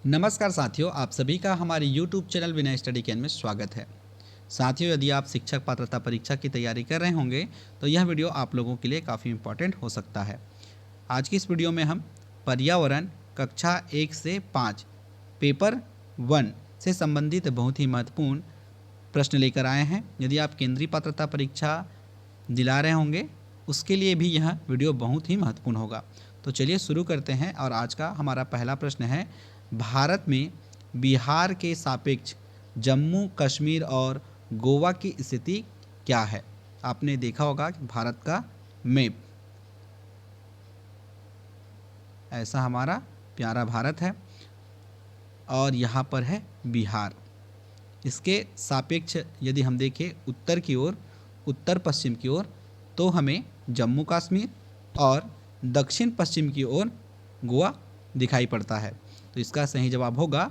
नमस्कार साथियों, आप सभी का हमारे YouTube channel Vinay study can में स्वागत है। साथियों, यदि आप शिक्षक पात्रता परीक्षा की तैयारी कर रहे होंगे तो यह वीडियो आप लोगों के लिए काफ़ी इम्पोर्टेंट हो सकता है। आज की इस वीडियो में हम पर्यावरण कक्षा 1 से 5 पेपर 1 से संबंधित बहुत ही महत्वपूर्ण प्रश्न लेकर आए हैं। यदि आप केंद्रीय पात्रता परीक्षा दिला रहे होंगे उसके लिए भी यह वीडियो बहुत ही महत्वपूर्ण होगा। तो चलिए शुरू करते हैं। और आज का हमारा पहला प्रश्न है, भारत में बिहार के सापेक्ष जम्मू कश्मीर और गोवा की स्थिति क्या है। आपने देखा होगा कि भारत का मैप, ऐसा हमारा प्यारा भारत है और यहाँ पर है बिहार। इसके सापेक्ष यदि हम देखें उत्तर की ओर, उत्तर पश्चिम की ओर, तो हमें जम्मू कश्मीर और दक्षिण पश्चिम की ओर गोवा दिखाई पड़ता है। तो इसका सही जवाब होगा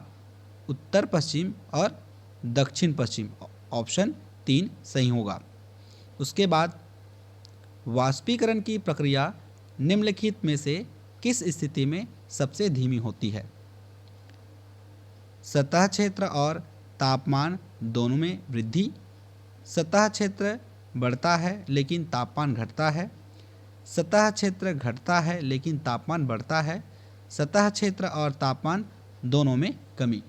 उत्तर पश्चिम और दक्षिण पश्चिम। ऑप्शन 3 सही होगा। उसके बाद वाष्पीकरण की प्रक्रिया निम्नलिखित में से किस स्थिति में सबसे धीमी होती है। सतह क्षेत्र और तापमान दोनों में वृद्धि, सतह क्षेत्र बढ़ता है लेकिन तापमान घटता है, सतह क्षेत्र घटता है लेकिन तापमान बढ़ता है, सतह क्षेत्र और तापमान दोनों में कमी।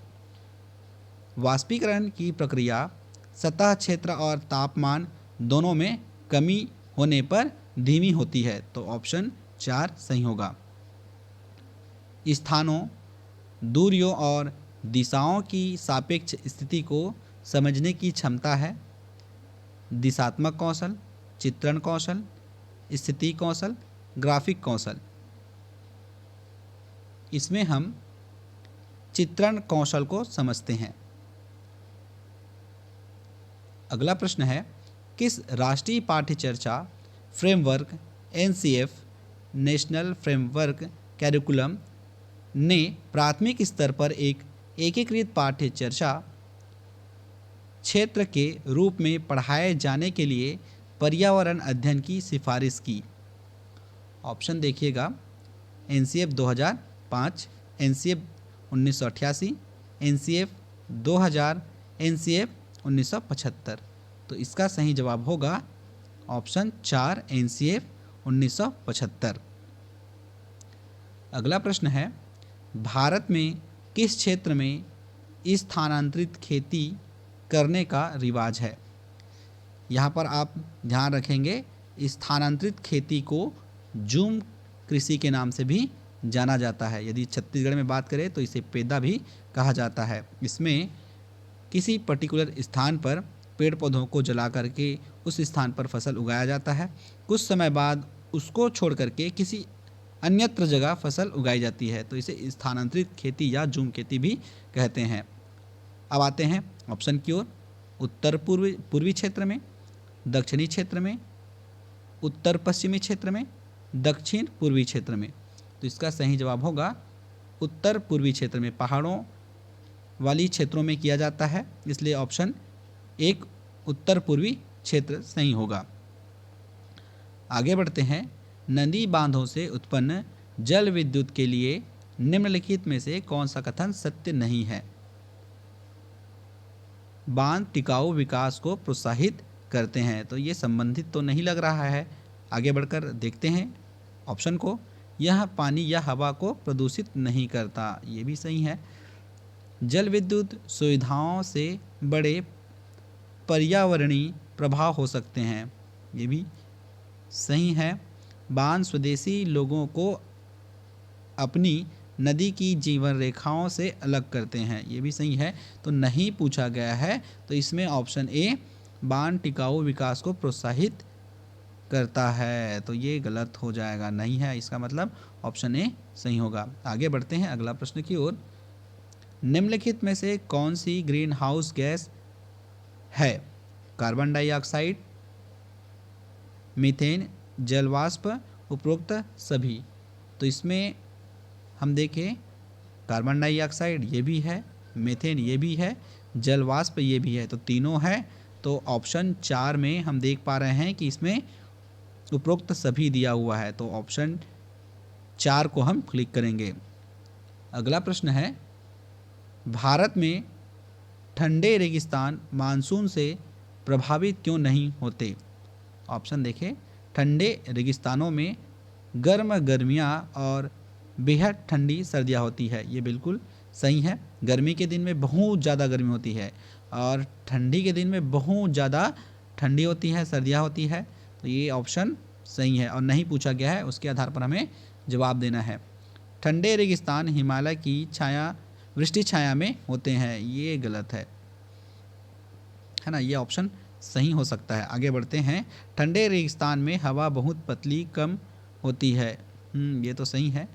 वाष्पीकरण की प्रक्रिया सतह क्षेत्र और तापमान दोनों में कमी होने पर धीमी होती है। तो ऑप्शन 4 सही होगा। स्थानों, दूरियों और दिशाओं की सापेक्ष स्थिति को समझने की क्षमता है दिशात्मक कौशल, चित्रण कौशल, स्थिति कौशल, ग्राफिक कौशल। इसमें हम चित्रण कौशल को समझते हैं। अगला प्रश्न है, किस राष्ट्रीय पाठ्यचर्या framework NCF national framework curriculum ने प्राथमिक स्तर पर एक एकीकृत पाठ्यचर्या क्षेत्र के रूप में पढ़ाए जाने के लिए पर्यावरण अध्ययन की सिफारिश की। ऑप्शन देखिएगा, NCF 2005, NCF 1988, NCF 2000, NCF 1975। तो इसका सही जवाब होगा ऑप्शन 4 NCF 1975। अगला प्रश्न है, भारत में किस क्षेत्र में स्थानांतरित खेती करने का रिवाज है। यहाँ पर आप ध्यान रखेंगे, स्थानांतरित खेती को झूम कृषि के नाम से भी जाना जाता है। यदि छत्तीसगढ़ में बात करें तो इसे पेदा भी कहा जाता है। इसमें किसी पर्टिकुलर स्थान पर पेड़ पौधों को जला करके उस स्थान पर फसल उगाया जाता है। कुछ समय बाद उसको छोड़ करके किसी अन्यत्र जगह फसल उगाई जाती है। तो इसे स्थानांतरित खेती या झूम खेती भी कहते हैं। अब आते हैं ऑप्शन की ओर। उत्तर पूर्वी क्षेत्र में, दक्षिणी क्षेत्र में, उत्तर पश्चिमी क्षेत्र में, दक्षिण पूर्वी क्षेत्र में। तो इसका सही जवाब होगा उत्तर पूर्वी क्षेत्र में। पहाड़ों वाली क्षेत्रों में किया जाता है, इसलिए ऑप्शन 1 उत्तर पूर्वी क्षेत्र सही होगा। आगे बढ़ते हैं, नदी बांधों से उत्पन्न जल विद्युत के लिए निम्नलिखित में से कौन सा कथन सत्य नहीं है। बांध टिकाऊ विकास को प्रोत्साहित करते हैं। तो ये संबंधित तो नहीं लग रहा है। आगे बढ़कर देखते हैं ऑप्शन को। यह पानी या हवा को प्रदूषित नहीं करता, ये भी सही है। जल विद्युत सुविधाओं से बड़े पर्यावरणीय प्रभाव हो सकते हैं, ये भी सही है। बांध स्वदेशी लोगों को अपनी नदी की जीवन रेखाओं से अलग करते हैं, ये भी सही है। तो नहीं पूछा गया है, तो इसमें ऑप्शन ए बांध टिकाऊ विकास को प्रोत्साहित करता है, तो ये गलत हो जाएगा, नहीं है। इसका मतलब ऑप्शन ए सही होगा। आगे बढ़ते हैं अगला प्रश्न की ओर। निम्नलिखित में से कौन सी ग्रीन हाउस गैस है। कार्बन डाइऑक्साइड, मीथेन, जलवाष्प, उपरोक्त सभी। तो इसमें हम देखें, कार्बन डाइऑक्साइड ये भी है, मीथेन ये भी है, जलवाष्प ये भी है, तो तीनों है। तो ऑप्शन 4 में हम देख पा रहे हैं कि इसमें उपरोक्त सभी दिया हुआ है, तो ऑप्शन 4 को हम क्लिक करेंगे। अगला प्रश्न है, भारत में ठंडे रेगिस्तान मानसून से प्रभावित क्यों नहीं होते? ऑप्शन देखें, ठंडे रेगिस्तानों में गर्म गर्मियाँ और बेहद ठंडी सर्दियाँ होती है। ये बिल्कुल सही है। गर्मी के दिन में बहुत ज़्यादा गर्मी होती है और ठंडी के दिन में बहुत ज़्यादा ठंडी होती है, सर्दियाँ होती है। तो ये ऑप्शन सही है और नहीं पूछा गया है, उसके आधार पर हमें जवाब देना है। ठंडे रेगिस्तान हिमालय की छाया वृष्टि छाया में होते हैं, ये गलत है ना। ये ऑप्शन सही हो सकता है। आगे बढ़ते हैं। ठंडे रेगिस्तान में हवा बहुत पतली कम होती है, ये तो सही है।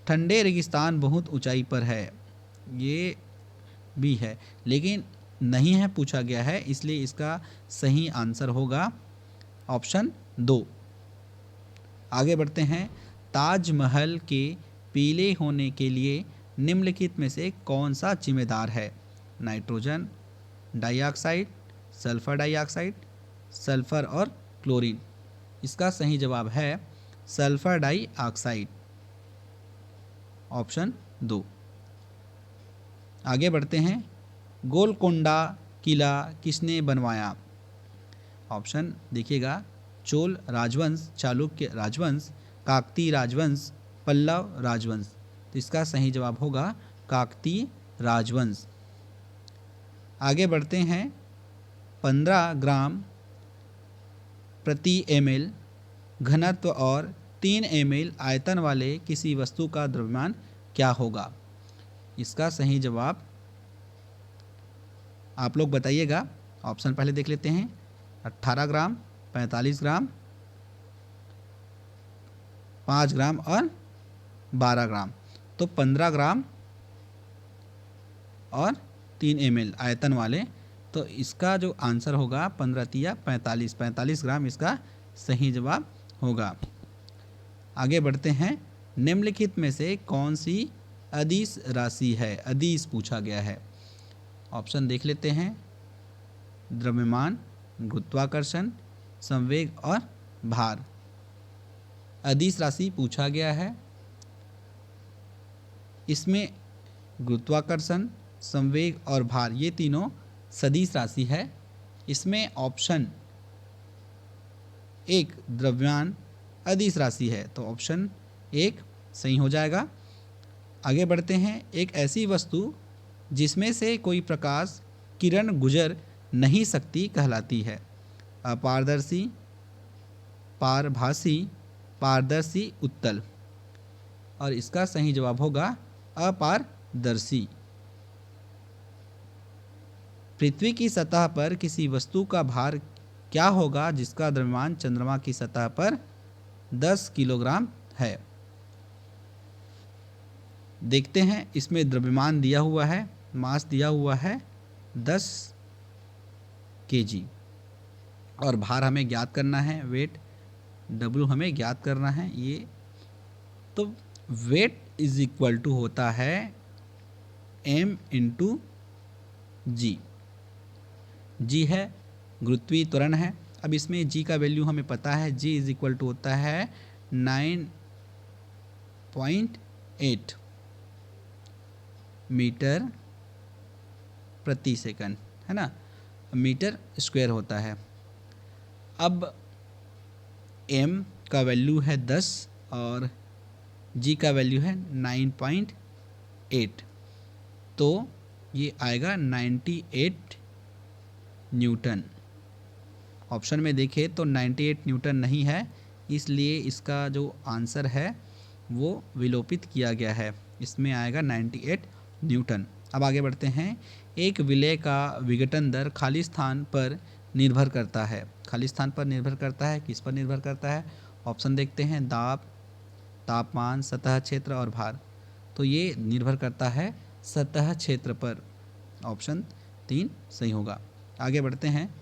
ठंडे रेगिस्तान बहुत ऊंचाई पर है, ये भी है, लेकिन नहीं है पूछा गया है, इसलिए इसका सही आंसर होगा ऑप्शन 2। आगे बढ़ते हैं। ताजमहल के पीले होने के लिए निम्नलिखित में से कौन सा जिम्मेदार है? Nitrogen dioxide, sulphur dioxide, sulphur और क्लोरीन। इसका सही जवाब है सल्फर डाइऑक्साइड, ऑप्शन 2। आगे बढ़ते हैं। गोलकोंडा किला किसने बनवाया? ऑप्शन देखिएगा, चोल राजवंश, चालुक्य राजवंश, काकतीय राजवंश, पल्लव राजवंश। तो इसका सही जवाब होगा काकतीय राजवंश। आगे बढ़ते हैं। 15 ग्राम प्रति ml घनत्व और 3 ml आयतन वाले किसी वस्तु का द्रव्यमान क्या होगा? इसका सही जवाब आप लोग बताइएगा। ऑप्शन पहले देख लेते हैं। 18 ग्राम, 45 ग्राम, 5 ग्राम और 12 ग्राम। तो 15 ग्राम और 3 ml आयतन वाले, तो इसका जो आंसर होगा 15 तिया 45 ग्राम इसका सही जवाब होगा। आगे बढ़ते हैं। निम्नलिखित में से कौन सी अदिश राशि है? अदिश पूछा गया है। ऑप्शन देख लेते हैं। द्रव्यमान, गुरुत्वाकर्षण, संवेग और भार। अदिश राशि पूछा गया है। इसमें गुरुत्वाकर्षण, संवेग और भार ये तीनों सदिश राशि है। इसमें ऑप्शन 1 द्रव्यमान अदिश राशि है, तो ऑप्शन 1 सही हो जाएगा। आगे बढ़ते हैं। एक ऐसी वस्तु जिसमें से कोई प्रकाश किरण गुजर नहीं सकती कहलाती है? अपारदर्शी, पारभासी, पारदर्शी, उत्तल। और इसका सही जवाब होगा अपारदर्शी। पृथ्वी की सतह पर किसी वस्तु का भार क्या होगा जिसका द्रव्यमान चंद्रमा की सतह पर 10 किलोग्राम है? देखते हैं। इसमें द्रव्यमान दिया हुआ है, मास दिया हुआ है 10 kg और भार हमें ज्ञात करना है, वेट W हमें ज्ञात करना है। ये तो वेट इज इक्वल टू होता है m इंटू जी। जी है गुरुत्वीय त्वरण है। अब इसमें g का वैल्यू हमें पता है, g इज इक्वल टू होता है 9.8 मीटर प्रति सेकंड, है ना, मीटर स्क्वायर होता है। अब m का वैल्यू है 10 और g का वैल्यू है 9.8, तो ये आएगा 98 न्यूटन। ऑप्शन में देखें तो 98 न्यूटन नहीं है, इसलिए इसका जो आंसर है वो विलोपित किया गया है। इसमें आएगा 98 न्यूटन। अब आगे बढ़ते हैं। एक विलय का विघटन दर खाली स्थान पर निर्भर करता है। खाली स्थान पर निर्भर करता है, किस पर निर्भर करता है? ऑप्शन देखते हैं। दाब, तापमान, सतह क्षेत्र और भार। तो ये निर्भर करता है सतह क्षेत्र पर। ऑप्शन 3 सही होगा। आगे बढ़ते हैं।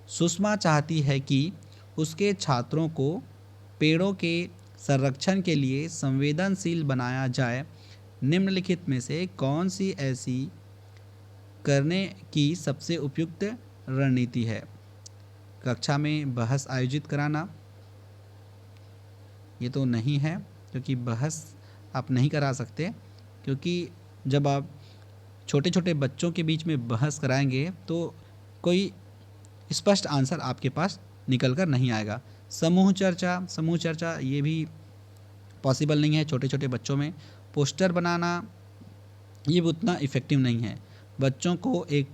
सुषमा चाहती है कि उसके छात्रों को पेड़ों के संरक्षण के लिए संवेदनशील बनाया जाए। निम्नलिखित में से कौन सी ऐसी करने की सबसे उपयुक्त रणनीति है? कक्षा में बहस आयोजित कराना, ये तो नहीं है, क्योंकि बहस आप नहीं करा सकते, क्योंकि जब आप छोटे छोटे बच्चों के बीच में बहस कराएंगे तो कोई स्पष्ट आंसर आपके पास निकल कर नहीं आएगा। समूह चर्चा ये भी पॉसिबल नहीं है छोटे छोटे बच्चों में। पोस्टर बनाना ये भी उतना इफ़ेक्टिव नहीं है। बच्चों को एक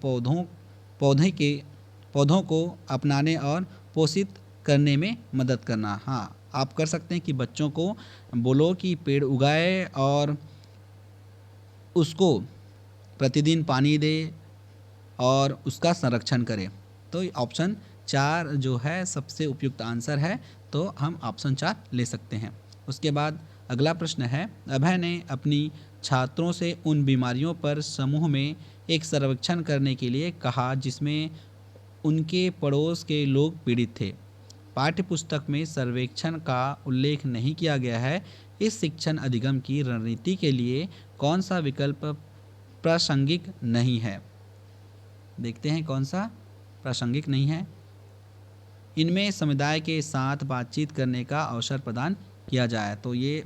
पौधों को अपनाने और पोषित करने में मदद करना। हाँ, आप कर सकते हैं कि बच्चों को बोलो कि पेड़ उगाए और उसको प्रतिदिन पानी दे और उसका संरक्षण करें। तो ऑप्शन 4 जो है सबसे उपयुक्त आंसर है, तो हम ऑप्शन 4 ले सकते हैं। उसके बाद अगला प्रश्न है, अभय ने अपनी छात्रों से उन बीमारियों पर समूह में एक सर्वेक्षण करने के लिए कहा जिसमें उनके पड़ोस के लोग पीड़ित थे। पाठ्यपुस्तक में सर्वेक्षण का उल्लेख नहीं किया गया है। इस शिक्षण अधिगम की रणनीति के लिए कौन सा विकल्प प्रासंगिक नहीं है? देखते हैं कौन सा प्रासंगिक नहीं है। इनमें समुदाय के साथ बातचीत करने का अवसर प्रदान किया जाए, तो ये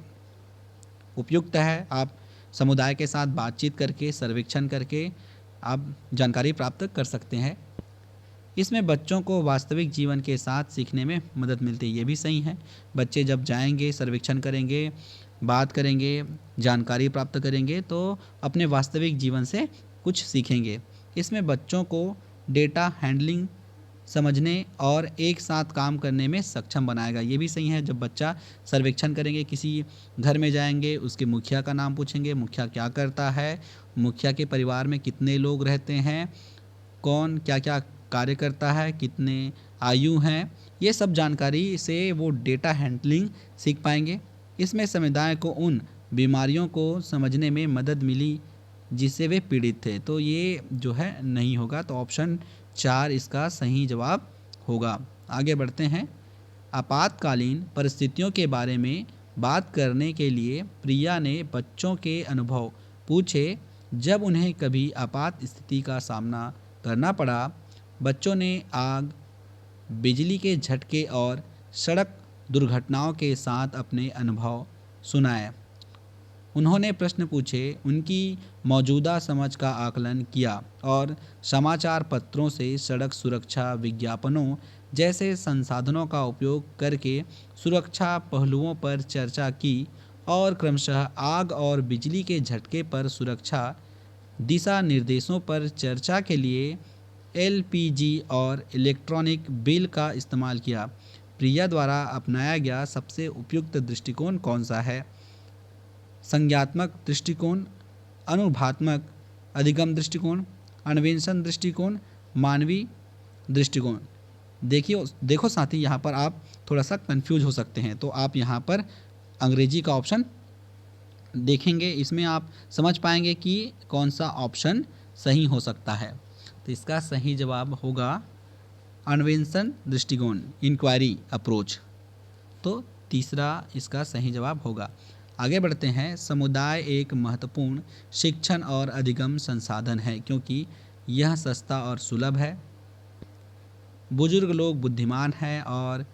उपयुक्त है। आप समुदाय के साथ बातचीत करके, सर्वेक्षण करके आप जानकारी प्राप्त कर सकते हैं। इसमें बच्चों को वास्तविक जीवन के साथ सीखने में मदद मिलती है, ये भी सही है। बच्चे जब जाएंगे, सर्वेक्षण करेंगे, बात करेंगे, जानकारी प्राप्त करेंगे तो अपने वास्तविक जीवन से कुछ सीखेंगे। इसमें बच्चों को डेटा हैंडलिंग समझने और एक साथ काम करने में सक्षम बनाएगा, ये भी सही है। जब बच्चा सर्वेक्षण करेंगे, किसी घर में जाएंगे, उसके मुखिया का नाम पूछेंगे, मुखिया क्या करता है, मुखिया के परिवार में कितने लोग रहते हैं, कौन क्या क्या कार्य करता है, कितने आयु हैं, ये सब जानकारी से वो डेटा हैंडलिंग सीख पाएंगे। इसमें समुदाय को उन बीमारियों को समझने में मदद मिली जिससे वे पीड़ित थे, तो ये जो है नहीं होगा, तो ऑप्शन 4 इसका सही जवाब होगा। आगे बढ़ते हैं। आपातकालीन परिस्थितियों के बारे में बात करने के लिए प्रिया ने बच्चों के अनुभव पूछे जब उन्हें कभी आपात स्थिति का सामना करना पड़ा। बच्चों ने आग, बिजली के झटके और सड़क दुर्घटनाओं के साथ अपने अनुभव सुनाए। उन्होंने प्रश्न पूछे, उनकी मौजूदा समझ का आकलन किया और समाचार पत्रों से सड़क सुरक्षा विज्ञापनों जैसे संसाधनों का उपयोग करके सुरक्षा पहलुओं पर चर्चा की और क्रमशः आग और बिजली के झटके पर सुरक्षा दिशा निर्देशों पर चर्चा के लिए एलपीजी और इलेक्ट्रॉनिक बिल का इस्तेमाल किया। प्रिया द्वारा अपनाया गया सबसे उपयुक्त दृष्टिकोण कौन सा है? संज्ञात्मक दृष्टिकोण, अनुभवात्मक अधिगम दृष्टिकोण, अन्वेषण दृष्टिकोण, मानवीय दृष्टिकोण। देखो साथी, यहाँ पर आप थोड़ा सा कंफ्यूज हो सकते हैं, तो आप यहाँ पर अंग्रेजी का ऑप्शन देखेंगे, इसमें आप समझ पाएंगे कि कौन सा ऑप्शन सही हो सकता है। तो इसका सही जवाब होगा अन्वेषण दृष्टिकोण, इंक्वायरी अप्रोच। तो तीसरा इसका सही जवाब होगा। आगे बढ़ते हैं। समुदाय एक महत्वपूर्ण शिक्षण और अधिगम संसाधन है क्योंकि यह सस्ता और सुलभ है। बुजुर्ग लोग बुद्धिमान हैं और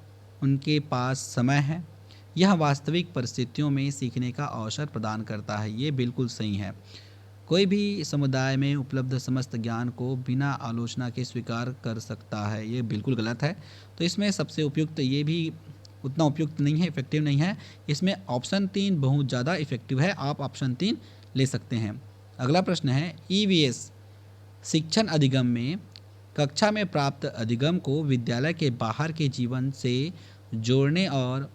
उनके पास समय है। यह वास्तविक परिस्थितियों में सीखने का अवसर प्रदान करता है, ये बिल्कुल सही है। कोई भी समुदाय में उपलब्ध समस्त ज्ञान को बिना आलोचना के स्वीकार कर सकता है, ये बिल्कुल गलत है। तो इसमें सबसे उपयुक्त, ये भी उतना उपयुक्त नहीं है, इफेक्टिव नहीं है। इसमें ऑप्शन 3 बहुत ज़्यादा इफेक्टिव है, आप ऑप्शन 3 ले सकते हैं। अगला प्रश्न है, ईवीएस शिक्षण अधिगम में कक्षा में प्राप्त अधिगम को विद्यालय के बाहर के जीवन से जोड़ने और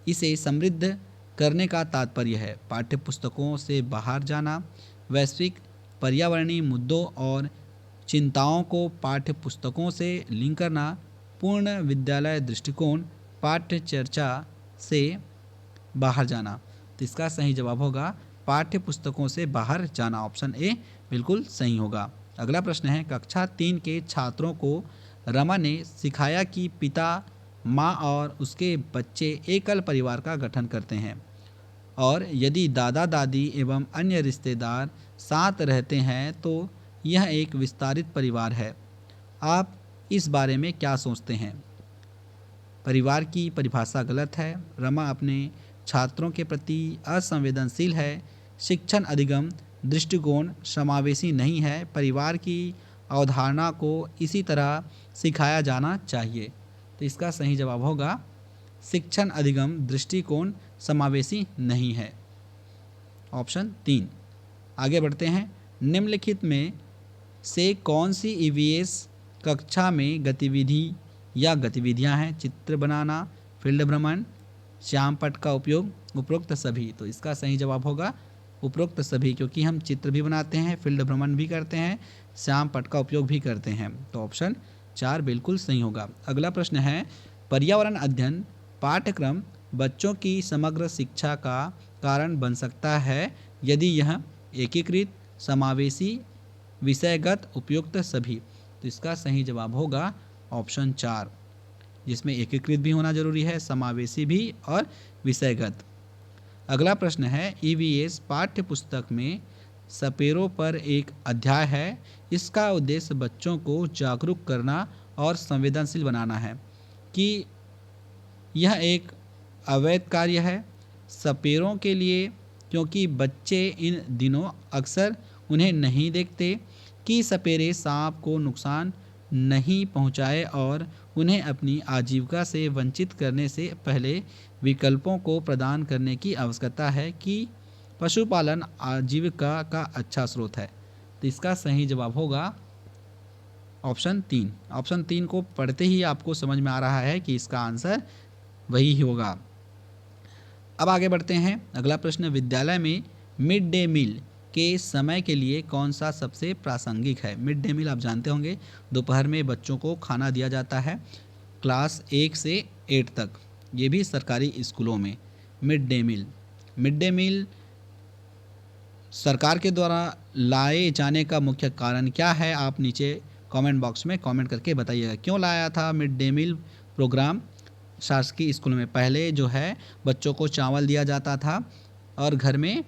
इसे समृद्ध करने का तात्पर्य है। पाठ्यपुस्तकों से बाहर जाना, वैश्विक पर्यावरणीय मुद्दों और चिंताओं को पाठ्यपुस्तकों से लिंक करना, पूर्ण विद्यालय दृष्टिकोण, पाठ्य चर्चा से बाहर जाना। तो इसका सही जवाब होगा पाठ्य पुस्तकों से बाहर जाना, ऑप्शन ए बिल्कुल सही होगा। अगला प्रश्न है, कक्षा 3 के छात्रों को रमा ने सिखाया कि पिता, माँ और उसके बच्चे एकल परिवार का गठन करते हैं और यदि दादा दादी एवं अन्य रिश्तेदार साथ रहते हैं तो यह एक विस्तारित परिवार है। आप इस बारे में क्या सोचते हैं? परिवार की परिभाषा गलत है। रमा अपने छात्रों के प्रति असंवेदनशील है। शिक्षण अधिगम दृष्टिकोण समावेशी नहीं है। परिवार की अवधारणा को इसी तरह सिखाया जाना चाहिए। तो इसका सही जवाब होगा शिक्षण अधिगम दृष्टिकोण समावेशी नहीं है, ऑप्शन 3। आगे बढ़ते हैं। निम्नलिखित में से कौन सी ईवीएस कक्षा में गतिविधि या गतिविधियां हैं? चित्र बनाना, फील्ड भ्रमण, श्याम पट्ट का उपयोग, उपरोक्त सभी। तो इसका सही जवाब होगा उपरोक्त सभी, क्योंकि हम चित्र भी बनाते हैं, फील्ड भ्रमण भी करते हैं, श्याम पट्ट का उपयोग भी करते हैं। तो ऑप्शन 4 बिल्कुल सही होगा। अगला प्रश्न है, पर्यावरण अध्ययन पाठ्यक्रम बच्चों की समग्र शिक्षा का कारण बन सकता है यदि यह एकीकृत, समावेशी, विषयगत, उपयुक्त सभी। तो इसका सही जवाब होगा ऑप्शन 4, जिसमें एकीकृत भी होना जरूरी है, समावेशी भी और विषयगत। अगला प्रश्न है, ईवीएस पाठ्य पुस्तक में सपेरों पर एक अध्याय है। इसका उद्देश्य बच्चों को जागरूक करना और संवेदनशील बनाना है कि यह एक अवैध कार्य है सपेरों के लिए, क्योंकि बच्चे इन दिनों अक्सर उन्हें नहीं देखते कि सपेरे सांप को नुकसान नहीं पहुंचाए और उन्हें अपनी आजीविका से वंचित करने से पहले विकल्पों को प्रदान करने की आवश्यकता है कि पशुपालन आजीविका का अच्छा स्रोत है। तो इसका सही जवाब होगा ऑप्शन 3। ऑप्शन 3 को पढ़ते ही आपको समझ में आ रहा है कि इसका आंसर वही होगा। अब आगे बढ़ते हैं। अगला प्रश्न, विद्यालय में मिड डे मील के समय के लिए कौन सा सबसे प्रासंगिक है? मिड डे मील आप जानते होंगे, दोपहर में बच्चों को खाना दिया जाता है क्लास 1 से 8 तक, ये भी सरकारी स्कूलों में। मिड डे मील सरकार के द्वारा लाए जाने का मुख्य कारण क्या है? आप नीचे कमेंट बॉक्स में कमेंट करके बताइएगा क्यों लाया था मिड डे मील प्रोग्राम शासकीय स्कूलों में। पहले जो है बच्चों को चावल दिया जाता था और घर में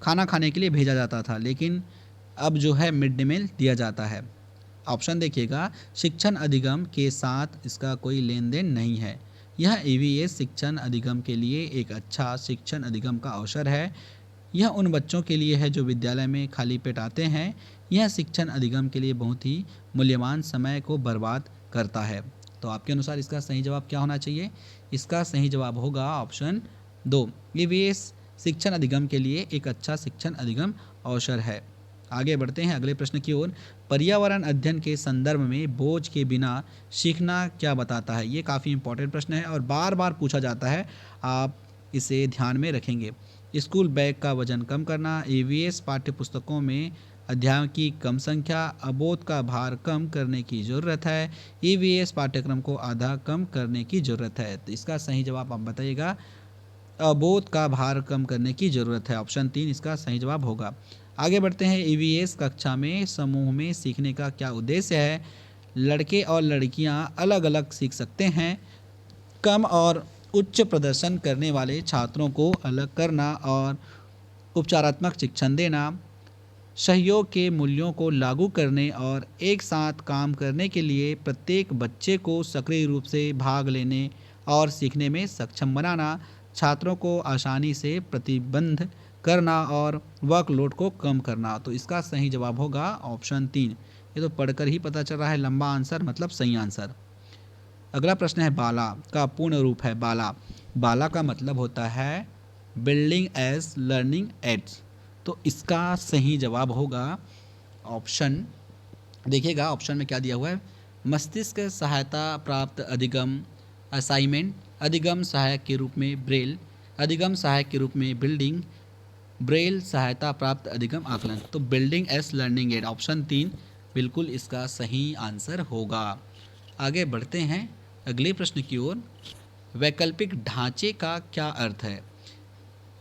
खाना खाने के लिए भेजा जाता था, लेकिन अब जो है मिड डे मील दिया जाता है। ऑप्शन देखिएगा, शिक्षण अधिगम के साथ इसका कोई लेन देन नहीं है। यह ईवीएस शिक्षण अधिगम के लिए एक अच्छा शिक्षण अधिगम का अवसर है। यह उन बच्चों के लिए है जो विद्यालय में खाली पेट आते हैं। यह शिक्षण अधिगम के लिए बहुत ही मूल्यवान समय को बर्बाद करता है। तो आपके अनुसार इसका सही जवाब क्या होना चाहिए? इसका सही जवाब होगा ऑप्शन 2, ईवीएस शिक्षण अधिगम के लिए एक अच्छा शिक्षण अधिगम अवसर है। आगे बढ़ते हैं अगले प्रश्न की ओर। पर्यावरण अध्ययन के संदर्भ में बोझ के बिना सीखना क्या बताता है? ये काफ़ी इंपॉर्टेंट प्रश्न है और बार बार पूछा जाता है, आप इसे ध्यान में रखेंगे। स्कूल बैग का वजन कम करना, ईवीएस पाठ्य पुस्तकों में अध्यायों की कम संख्या, अबोध का भार कम करने की ज़रूरत है, ईवीएस पाठ्यक्रम को आधा कम करने की ज़रूरत है। तो इसका सही जवाब आप बताइएगा, अबोध का भार कम करने की ज़रूरत है। ऑप्शन 3 इसका सही जवाब होगा। आगे बढ़ते हैं। ईवीएस कक्षा में समूह में सीखने का क्या उद्देश्य है? लड़के और लड़कियां अलग अलग सीख सकते हैं। कम और उच्च प्रदर्शन करने वाले छात्रों को अलग करना और उपचारात्मक शिक्षण देना, सहयोग के मूल्यों को लागू करने और एक साथ काम करने के लिए प्रत्येक बच्चे को सक्रिय रूप से भाग लेने और सीखने में सक्षम बनाना, छात्रों को आसानी से प्रतिबंध करना और वर्कलोड को कम करना। तो इसका सही जवाब होगा ऑप्शन 3। ये तो पढ़कर ही पता चल रहा है, लंबा आंसर मतलब सही आंसर। अगला प्रश्न है, बाला का पूर्ण रूप है बाला। बाला का मतलब होता है बिल्डिंग एज लर्निंग एड्स। तो इसका सही जवाब होगा ऑप्शन, देखिएगा ऑप्शन में क्या दिया हुआ है, मस्तिष्क सहायता प्राप्त अधिगम असाइनमेंट, अधिगम सहायक के रूप में ब्रेल, अधिगम सहायक के रूप में बिल्डिंग, ब्रेल सहायता प्राप्त अधिगम आकलन। तो building as learning aid, option 3 बिल्कुल इसका सही आंसर होगा। आगे बढ़ते हैं अगले प्रश्न की ओर। वैकल्पिक ढांचे का क्या अर्थ है?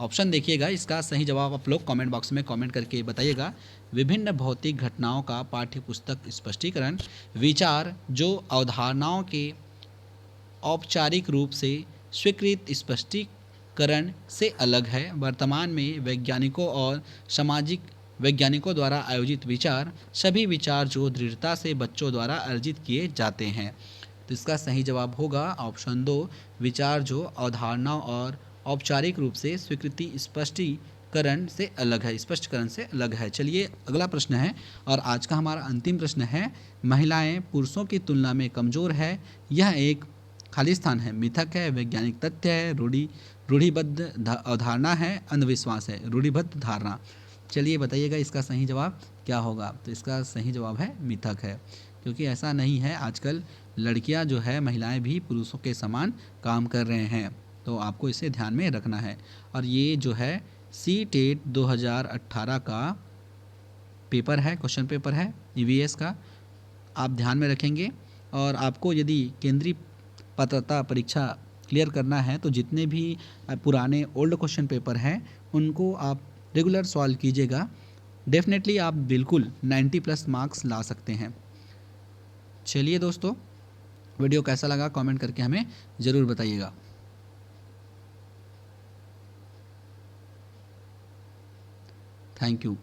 ऑप्शन देखिएगा, इसका सही जवाब आप लोग कमेंट बॉक्स में कमेंट करके बताइएगा। विभिन्न भौतिक घटनाओं का पाठ्य पुस्तक स्पष्टीकरण, विचार जो अवधारणाओं के औपचारिक रूप से स्वीकृत स्पष्टीकरण से अलग है। वर्तमान में वैज्ञानिकों और सामाजिक वैज्ञानिकों द्वारा आयोजित विचार, सभी विचार जो दृढ़ता से बच्चों द्वारा अर्जित किए जाते हैं। तो इसका सही जवाब होगा ऑप्शन 2, विचार जो अवधारणाओं और औपचारिक रूप से स्वीकृति स्पष्टी करण से अलग है, स्पष्टीकरण से अलग है। चलिए अगला प्रश्न है, और आज का हमारा अंतिम प्रश्न है, महिलाएं पुरुषों की तुलना में कमज़ोर है, यह एक खाली स्थान है, मिथक है, वैज्ञानिक तथ्य है, रूढ़िबद्ध अवधारणा है, अंधविश्वास है। रूढ़िबद्ध धारणा। चलिए बताइएगा इसका सही जवाब क्या होगा। तो इसका सही जवाब है मिथक है, क्योंकि ऐसा नहीं है। आजकल लड़कियां जो है, महिलाएं भी पुरुषों के समान काम कर रहे हैं, तो आपको इसे ध्यान में रखना है। और ये जो है सी-टेट 2018 का पेपर है, क्वेश्चन पेपर है ईवीएस का, आप ध्यान में रखेंगे। और आपको यदि केंद्रीय पात्रता परीक्षा क्लियर करना है तो जितने भी पुराने ओल्ड क्वेश्चन पेपर हैं उनको आप रेगुलर सॉल्व कीजिएगा। डेफिनेटली आप बिल्कुल 90+ मार्क्स ला सकते हैं। चलिए दोस्तों, वीडियो कैसा लगा कमेंट करके हमें ज़रूर बताइएगा। Thank you.